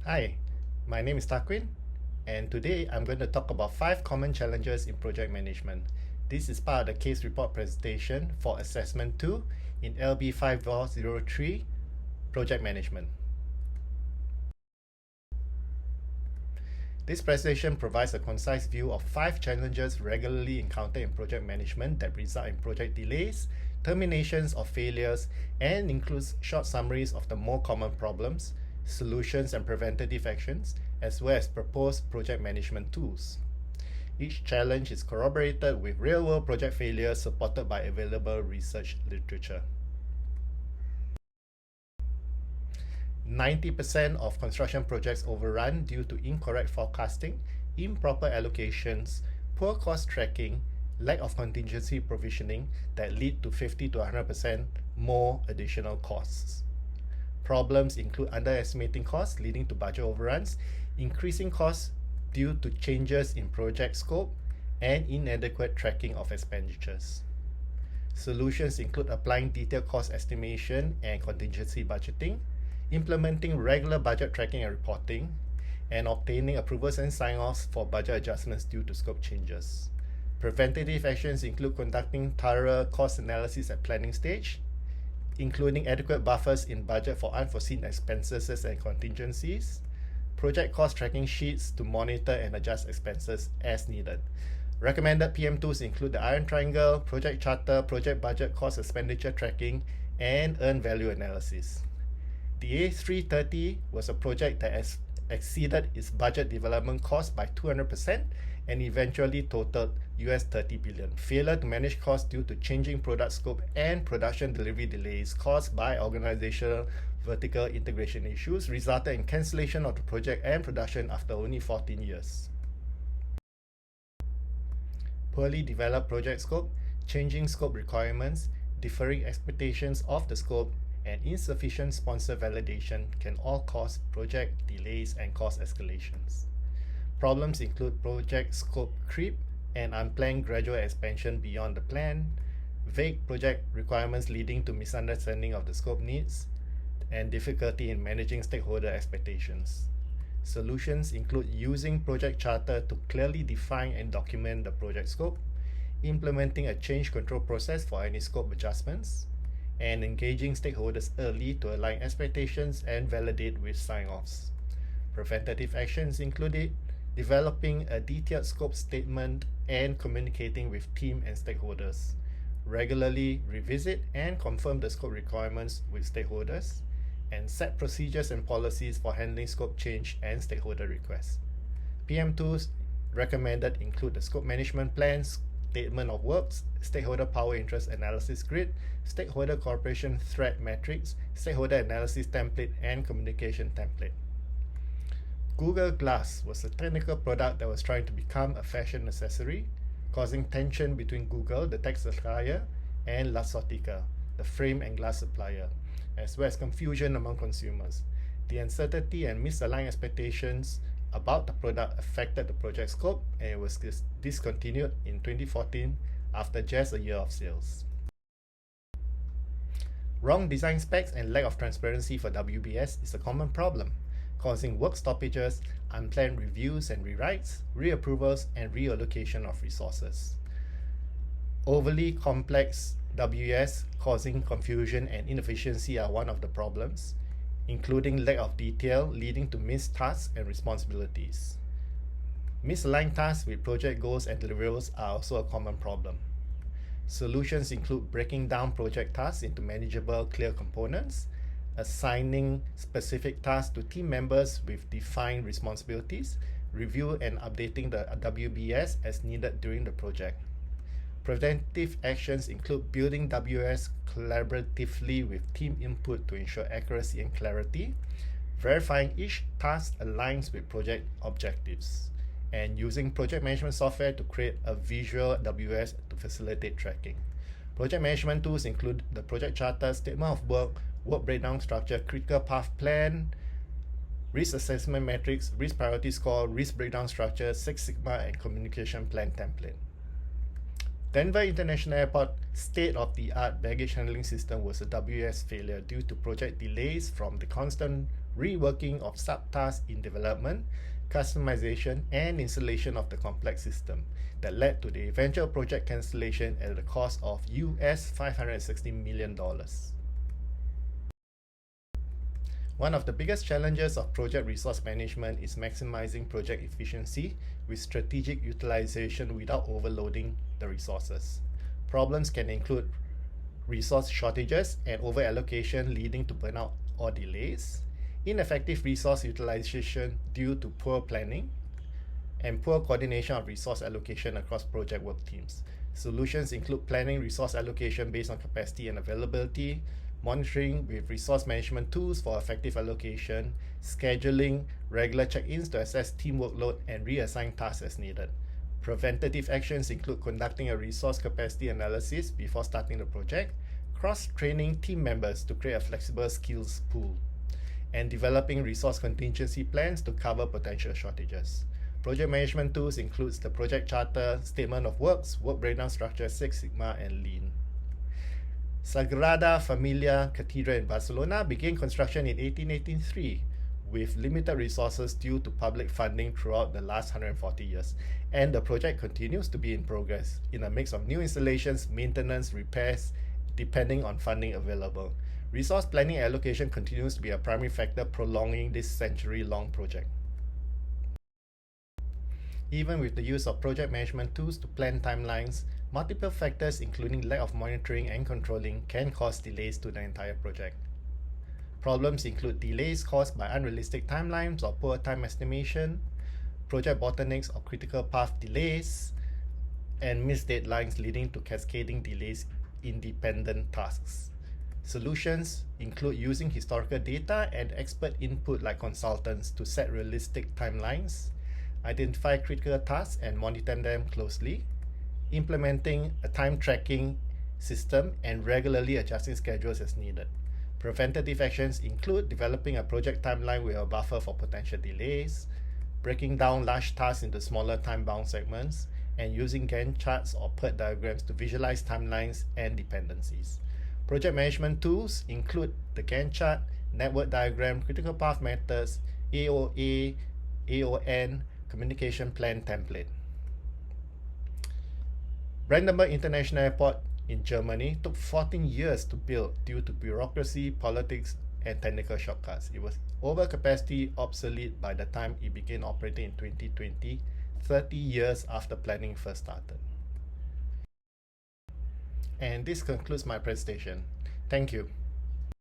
Hi, my name is Tarquin, and today I'm going to talk about 5 common challenges in project management. This is part of the case report presentation for Assessment 2 in LB5403 Project Management. This presentation provides a concise view of 5 challenges regularly encountered in project management that result in project delays, terminations or failures, and includes short summaries of the more common problems, solutions and preventative actions, as well as proposed project management tools. Each challenge is corroborated with real-world project failures supported by available research literature. 90% of construction projects overrun due to incorrect forecasting, improper allocations, poor cost tracking, lack of contingency provisioning that lead to 50 to 100% more additional costs. Problems include underestimating costs leading to budget overruns, increasing costs due to changes in project scope, and inadequate tracking of expenditures. Solutions include applying detailed cost estimation and contingency budgeting, implementing regular budget tracking and reporting, and obtaining approvals and sign-offs for budget adjustments due to scope changes. Preventative actions include conducting thorough cost analysis at planning stage, including adequate buffers in budget for unforeseen expenses and contingencies, project cost tracking sheets to monitor and adjust expenses as needed. Recommended PM tools include the Iron Triangle, Project Charter, Project Budget Cost Expenditure Tracking, and Earned Value Analysis. The A330 was a project that exceeded its budget development cost by 200% and eventually totaled $30 billion. Failure to manage costs due to changing product scope and production delivery delays caused by organizational vertical integration issues resulted in cancellation of the project and production after only 14 years. Poorly developed project scope, changing scope requirements, differing expectations of the scope, and insufficient sponsor validation can all cause project delays and cost escalations. Problems include project scope creep and unplanned gradual expansion beyond the plan, vague project requirements leading to misunderstanding of the scope needs, and difficulty in managing stakeholder expectations. Solutions include using Project Charter to clearly define and document the project scope, implementing a change control process for any scope adjustments, and engaging stakeholders early to align expectations and validate with sign-offs. Preventative actions included developing a detailed scope statement and communicating with team and stakeholders. Regularly revisit and confirm the scope requirements with stakeholders, and set procedures and policies for handling scope change and stakeholder requests. PM tools recommended include the scope management plans, statement of works, stakeholder power interest analysis grid, stakeholder cooperation threat matrix, stakeholder analysis template, and communication template. Google Glass was a technical product that was trying to become a fashion accessory, causing tension between Google, the tech supplier, and Luxottica, the frame and glass supplier, as well as confusion among consumers. The uncertainty and misaligned expectations about the product affected the project scope, and it was discontinued in 2014 after just a year of sales. Wrong design specs and lack of transparency for WBS is a common problem, causing work stoppages, unplanned reviews and rewrites, reapprovals, and reallocation of resources. Overly complex WS causing confusion and inefficiency are one of the problems, including lack of detail leading to missed tasks and responsibilities. Misaligned tasks with project goals and deliverables are also a common problem. Solutions include breaking down project tasks into manageable, clear components, assigning specific tasks to team members with defined responsibilities, review and updating the WBS as needed during the project. Preventive actions include building WS collaboratively with team input to ensure accuracy and clarity, verifying each task aligns with project objectives, and using project management software to create a visual WS to facilitate tracking. Project management tools include the Project Charter, Statement of Work, Work Breakdown Structure, Critical Path Plan, Risk Assessment Matrix, Risk Priority Score, Risk Breakdown Structure, Six Sigma, and Communication Plan Template. Denver International Airport state-of-the-art baggage handling system was a WS failure due to project delays from the constant reworking of subtasks in development, customization, and installation of the complex system that led to the eventual project cancellation at the cost of US $560 million. One of the biggest challenges of project resource management is maximizing project efficiency with strategic utilization without overloading the resources. Problems can include resource shortages and over-allocation leading to burnout or delays, ineffective resource utilization due to poor planning, and poor coordination of resource allocation across project work teams. Solutions include planning resource allocation based on capacity and availability, monitoring with resource management tools for effective allocation, scheduling regular check-ins to assess team workload and reassign tasks as needed. Preventative actions include conducting a resource capacity analysis before starting the project, cross-training team members to create a flexible skills pool, and developing resource contingency plans to cover potential shortages. Project management tools includes the project charter, statement of works, work breakdown structure, Six Sigma, and Lean. Sagrada Familia Cathedral in Barcelona began construction in 1883 with limited resources due to public funding throughout the last 140 years, and the project continues to be in progress in a mix of new installations, maintenance, repairs, depending on funding available. Resource planning and allocation continues to be a primary factor prolonging this century-long project. Even with the use of project management tools to plan timelines, multiple factors including lack of monitoring and controlling can cause delays to the entire project. Problems include delays caused by unrealistic timelines or poor time estimation, project bottlenecks or critical path delays, and missed deadlines leading to cascading delays in dependent tasks. Solutions include using historical data and expert input like consultants to set realistic timelines, identify critical tasks and monitor them closely, implementing a time tracking system and regularly adjusting schedules as needed. Preventative actions include developing a project timeline with a buffer for potential delays, breaking down large tasks into smaller time-bound segments, and using Gantt charts or PERT diagrams to visualize timelines and dependencies. Project management tools include the Gantt chart, network diagram, critical path methods, AOA, AON, communication plan template. Brandenburg International Airport in Germany took 14 years to build due to bureaucracy, politics, and technical shortcuts. It was overcapacity, obsolete by the time it began operating in 2020, 30 years after planning first started. And this concludes my presentation. Thank you.